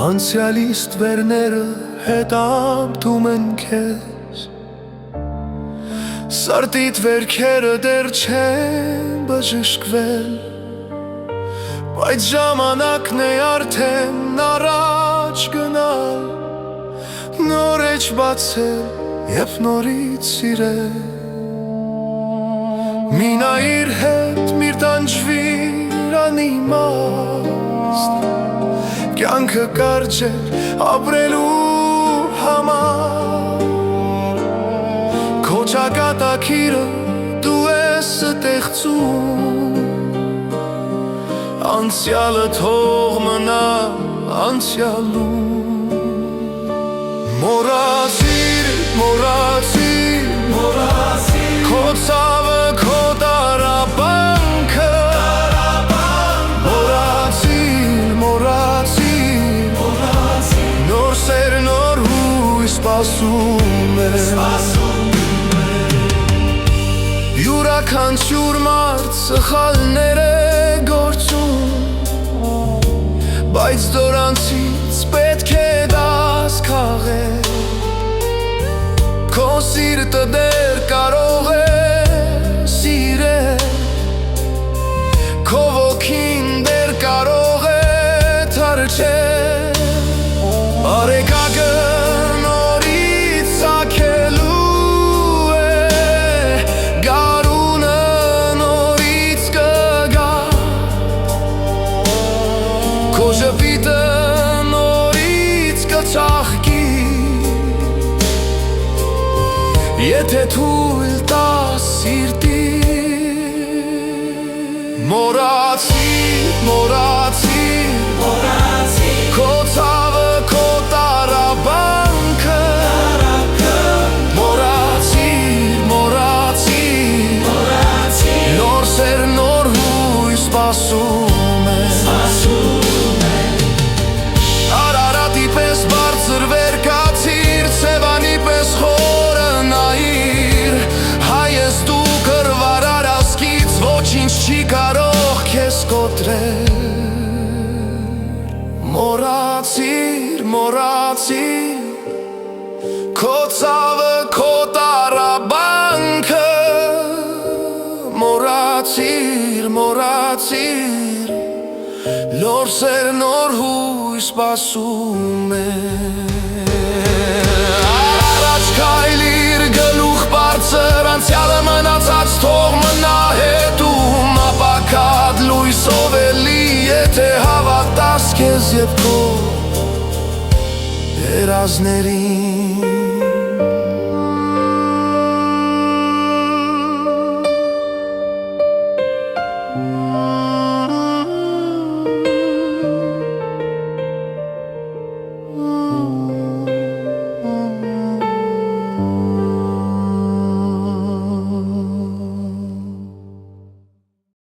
Անցյալիս տվերները հետապտում են քեզ, Սրտիդ վերքերը դեռ չեն բժշկվել, Բայց ժամանակն է արդեն առաջ գնալ, Նոր էջ բացել և նորից սիրել։ Մի նայիր հետ, միր տանջվիր անիմաստ, Կյանքը կարճ է ապրելու համար, Քո ճակատագիրը դու ես ստեղծում, Անցյալը թող մնա անցյալում։ Մոռացիր, մոռացիր, մոռացիր Քո ցավը, քո տառապանքը, Մոռացիր, մոռացիր, Նոր սեր, նոր հույս սպասում է։ Յուրաքանչյուր մարդ սխալներ է գործում, Բայց դրանցից պետք է դաս քաղել, Քո սիրտը դեռ կարող է սիրել, Քո ոգին դեռ կարող է թրջել, Բարեկագը նորից ծագելու է, Գարունը նորից կգա, Քո ժպիտը նորից կծաղկի, Եթե թույլ տաս սիրտին։ Մոռացիր, մոռացիր, Քո ցավը, քո տառապանքը, Մոռացիր, մոռացիր, Նոր սեր, նոր հույս սպասում է։ Արարատի պես բարձր վեր կացիր, Սևանի պես խորը նայիր, Հայես դու կռվարար ասկից, Ոչինչ չի կարող քեզ կոտրել։ Մոռացիր, մոռացիր, Քո ցավը, քո տառապանքը, Մոռացիր, մոռացիր, Նոր սեր, նոր հույս սպասում է։ Առաջ քայլիր, գլուխ բարձր, Անցյալը մնացած թող մնա հետում, Ապակադ լույսով էլի, Եթե հավատաս քեզ և քո երազներին։